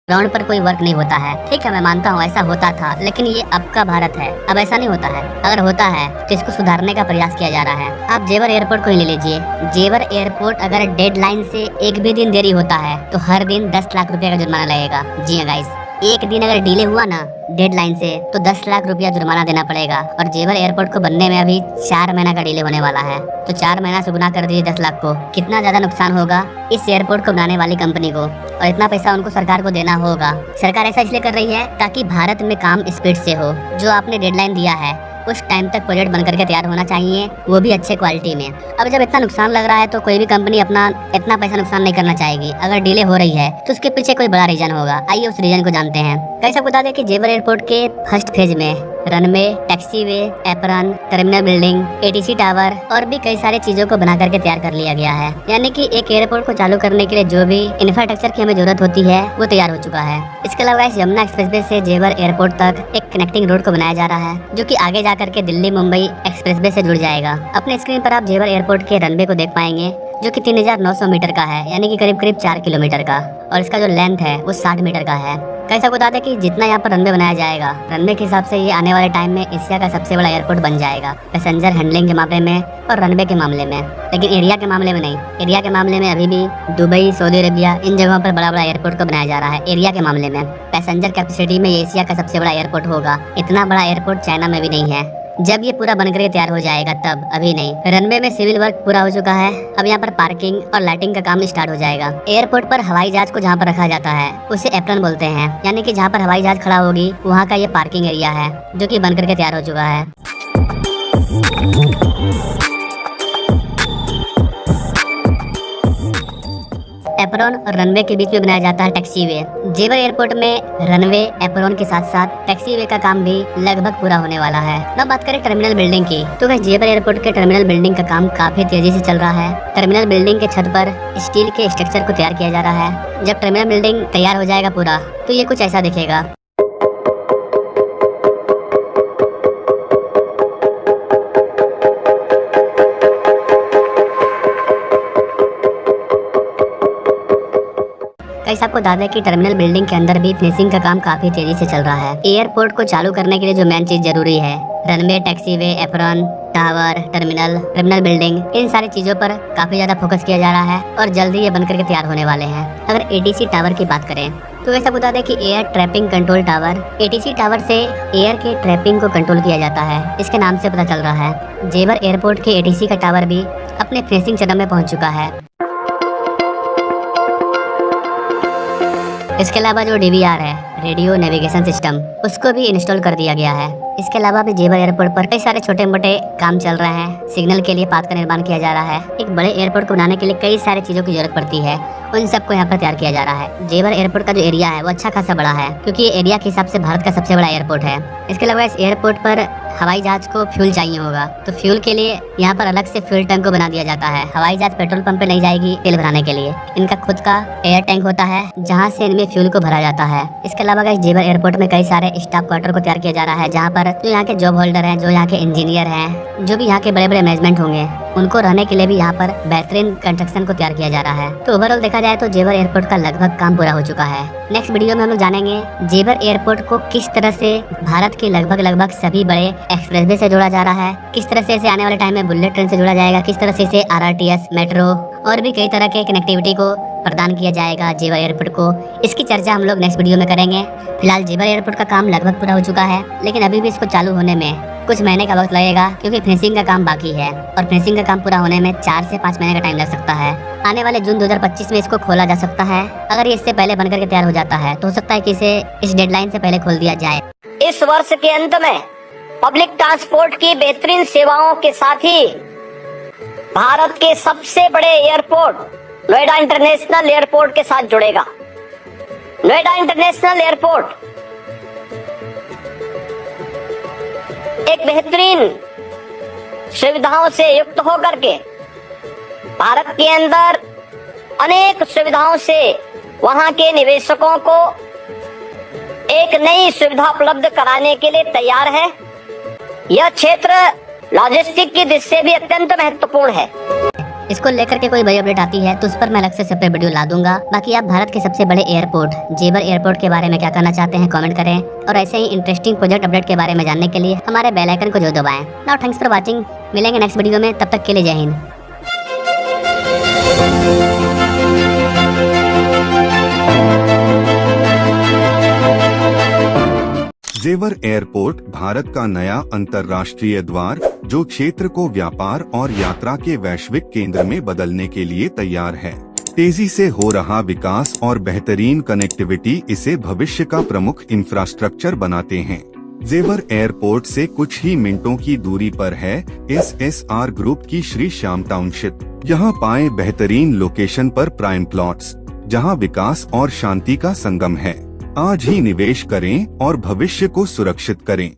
Ground पर कोई work नहीं होता है। ठीक है, मैं मानता हूँ ऐसा होता था, लेकिन ये अब का भारत है, अब ऐसा नहीं होता है। अगर होता है तो इसको सुधारने का प्रयास किया जा रहा है। आप जेवर एयरपोर्ट को ही ले लीजिए। जेवर एयरपोर्ट अगर डेडलाइन से एक भी दिन देरी होता है तो हर दिन 10 लाख रुपए का जुर्माना लगेगा। जी हाँ गाइस, एक दिन अगर डिले हुआ ना डेडलाइन से तो 10 लाख रुपया जुर्माना देना पड़ेगा। और जेवर एयरपोर्ट को बनने में अभी 4 महीना का डिले होने वाला है, तो 4 महीना से गुना कर दीजिए 10 लाख को, कितना ज्यादा नुकसान होगा इस एयरपोर्ट को बनाने वाली कंपनी को। और इतना पैसा उनको सरकार को देना होगा। सरकार ऐसा इसलिए कर रही है ताकि भारत में काम स्पीड से हो। जो आपने डेडलाइन दिया है उस टाइम तक प्रोजेक्ट बन करके तैयार होना चाहिए, वो भी अच्छे क्वालिटी में। अब जब इतना नुकसान लग रहा है तो कोई भी कंपनी अपना इतना पैसा नुकसान नहीं करना चाहेगी। अगर डिले हो रही है तो उसके पीछे कोई बड़ा रीजन होगा। आइए उस रीजन को जानते हैं। कई सब बता दें कि जेवर एयरपोर्ट के फर्स्ट फेज में runway, taxiway, apron, terminal building, ATC tower और भी कई सारी चीजों को बना करके तैयार कर लिया गया है। यानी कि एक एयरपोर्ट को चालू करने के लिए जो भी इंफ्रास्ट्रक्चर की हमें जरूरत होती है वो तैयार हो चुका है। इसके अलावा इस यमुना एक्सप्रेसवे से जेवर एयरपोर्ट तक एक कनेक्टिंग रोड को बनाया जा रहा है, जो कि आगे जाकर के दिल्ली मुंबई एक्सप्रेसवे से जुड़ जाएगा। अपने स्क्रीन पर आप जेवर एयरपोर्ट के रनवे को देख पाएंगे, जो कि 3900 मीटर का है, यानी कि करीब करीब 4 किलोमीटर का। और इसका जो लेंथ है वो 60 मीटर का है। कैसा बता दें कि जितना यहाँ पर रनवे बनाया जाएगा, रनवे के हिसाब से ये आने वाले टाइम में एशिया का सबसे बड़ा एयरपोर्ट बन जाएगा, पैसेंजर हैंडलिंग के मामले में और रनवे के मामले में। लेकिन एरिया के मामले में नहीं। एरिया के मामले में अभी भी दुबई, सऊदी अरेबिया, इन जगहों पर बड़ा बड़ा एयरपोर्ट को बनाया जा रहा है। एरिया के मामले में पैसेंजर कैपेसिटी में एशिया का सबसे बड़ा एयरपोर्ट होगा। इतना बड़ा एयरपोर्ट चाइना में भी नहीं है। जब ये पूरा बनकर तैयार हो जाएगा तब, अभी नहीं। रनवे में सिविल वर्क पूरा हो चुका है। अब यहाँ पर पार्किंग और लाइटिंग का काम स्टार्ट हो जाएगा। एयरपोर्ट पर हवाई जहाज को जहाँ पर रखा जाता है उसे एप्रन बोलते हैं, यानी कि जहाँ पर हवाई जहाज खड़ा होगी वहाँ का ये पार्किंग एरिया है, जो कि बनकर के तैयार हो चुका है। एप्रॉन और रनवे के बीच में बनाया जाता है टैक्सीवे। जेवर एयरपोर्ट में रनवे, एप्रॉन के साथ साथ टैक्सीवे का काम भी लगभग पूरा होने वाला है। अब बात करें टर्मिनल बिल्डिंग की, तो वह जेवर एयरपोर्ट के टर्मिनल बिल्डिंग का काम काफी तेजी से चल रहा है। टर्मिनल बिल्डिंग के छत पर स्टील के स्ट्रक्चर को तैयार किया जा रहा है। जब टर्मिनल बिल्डिंग तैयार हो जाएगा पूरा, तो ये कुछ ऐसा दिखेगा। कैसे आपको बता दें कि टर्मिनल बिल्डिंग के अंदर भी फिनिशिंग का काम काफी तेजी से चल रहा है। एयरपोर्ट को चालू करने के लिए जो मेन चीज जरूरी है, runway, taxiway, apron, tower, terminal building, इन सारी चीजों पर काफी ज्यादा फोकस किया जा रहा है और जल्दी ये बनकर के तैयार होने वाले हैं। अगर एटीसी टावर की बात करें तो ऐसा बता दें कि air traffic control tower, ATC tower से एयर के ट्रैपिंग को कंट्रोल किया जाता है, इसके नाम से पता चल रहा है। जेवर एयरपोर्ट के एटीसी का टावर भी अपने फिनिशिंग चरण में पहुंच चुका है। इसके अलावा जो डीवीआर है, रेडियो नेविगेशन सिस्टम, उसको भी इंस्टॉल कर दिया गया है। इसके अलावा भी जेवर एयरपोर्ट पर कई सारे छोटे मोटे काम चल रहे हैं। सिग्नल के लिए पाथ का निर्माण किया जा रहा है। एक बड़े एयरपोर्ट को बनाने के लिए कई सारी चीजों की जरूरत पड़ती है, उन सबको यहाँ पर तैयार किया जा रहा है। जेवर एयरपोर्ट का जो एरिया है वो अच्छा खासा बड़ा है, क्योंकि ये एरिया के हिसाब से भारत का सबसे बड़ा एयरपोर्ट है। इसके अलावा इस एयरपोर्ट पर हवाई जहाज को फ्यूल चाहिए होगा, तो फ्यूल के लिए यहाँ पर अलग से फ्यूल टैंक को बना दिया जाता है। हवाई जहाज पेट्रोल पंप पे नहीं जाएगी तेल भराने के लिए। इनका खुद का एयर टैंक होता है, जहाँ से इनमें फ्यूल को भरा जाता है। इसके अलावा गाइस जेवर एयरपोर्ट में कई सारे स्टाफ क्वार्टर को तैयार किया जा रहा है, जहाँ पर जो यहाँ के जॉब होल्डर हैं, जो यहाँ के इंजीनियर हैं, जो भी यहाँ के बड़े बड़े मैनेजमेंट होंगे, उनको रहने के लिए भी यहाँ पर बेहतरीन कंस्ट्रक्शन को तैयार किया जा रहा है। तो ओवरऑल देखा जाए तो जेवर एयरपोर्ट का लगभग काम पूरा हो चुका है। नेक्स्ट वीडियो में हम लोग जानेंगे जेवर एयरपोर्ट को किस तरह से भारत के लगभग सभी बड़े एक्सप्रेसवे से जोड़ा जा रहा है, किस तरह से इसे आने वाले टाइम में बुलेट ट्रेन से जोड़ा जाएगा, किस तरह से इसे आरआरटीएस, मेट्रो और भी कई तरह के कनेक्टिविटी को प्रदान किया जाएगा जेवर एयरपोर्ट को। इसकी चर्चा हम लोग नेक्स्ट वीडियो में करेंगे। फिलहाल जेवर एयरपोर्ट का काम लगभग पूरा हो चुका है, लेकिन अभी भी इसको चालू होने में कुछ महीने का वक्त लगेगा, क्योंकि फिनिशिंग का काम बाकी है और फिनिशिंग का काम पूरा होने में 4 से 5 महीने का टाइम लग सकता है। आने वाले जून 2025 में इसको खोला जा सकता है। अगर ये इससे पहले बनकर के तैयार हो जाता है तो हो सकता है कि इसे इस डेडलाइन से पहले खोल दिया जाए। इस वर्ष के अंत में पब्लिक ट्रांसपोर्ट की बेहतरीन सेवाओं के साथ ही भारत के सबसे बड़े एयरपोर्ट नोएडा इंटरनेशनल एयरपोर्ट के साथ जुड़ेगा। नोएडा इंटरनेशनल एयरपोर्ट एक बेहतरीन सुविधाओं से युक्त होकर के भारत के अंदर अनेक सुविधाओं से वहां के निवेशकों को एक नई सुविधा उपलब्ध कराने के लिए तैयार है। यह क्षेत्र लॉजिस्टिक की दृष्टि से भी अत्यंत महत्वपूर्ण है। इसको लेकर के कोई बड़ी अपडेट आती है तो उस पर मैं अलग से सेपरेट वीडियो ला दूंगा। बाकी आप भारत के सबसे बड़े एयरपोर्ट जेवर एयरपोर्ट के बारे में क्या कहना चाहते हैं कमेंट करें, और ऐसे ही इंटरेस्टिंग प्रोजेक्ट अपडेट के बारे में जानने के लिए हमारे बेल आइकन को जरूर दबाएं। नाउ थैंक्स फॉर वाचिंग, मिलेंगे नेक्स्ट वीडियो में, तब तक के लिए जय हिंद। जेवर एयरपोर्ट भारत का नया अंतर्राष्ट्रीय द्वार, जो क्षेत्र को व्यापार और यात्रा के वैश्विक केंद्र में बदलने के लिए तैयार है। तेजी से हो रहा विकास और बेहतरीन कनेक्टिविटी इसे भविष्य का प्रमुख इंफ्रास्ट्रक्चर बनाते हैं। जेवर एयरपोर्ट से कुछ ही मिनटों की दूरी पर है SSR ग्रुप की श्री श्याम टाउनशिप। यहाँ पाएं बेहतरीन लोकेशन पर प्राइम प्लॉट्स, जहाँ विकास और शांति का संगम है। आज ही निवेश करें और भविष्य को सुरक्षित करें।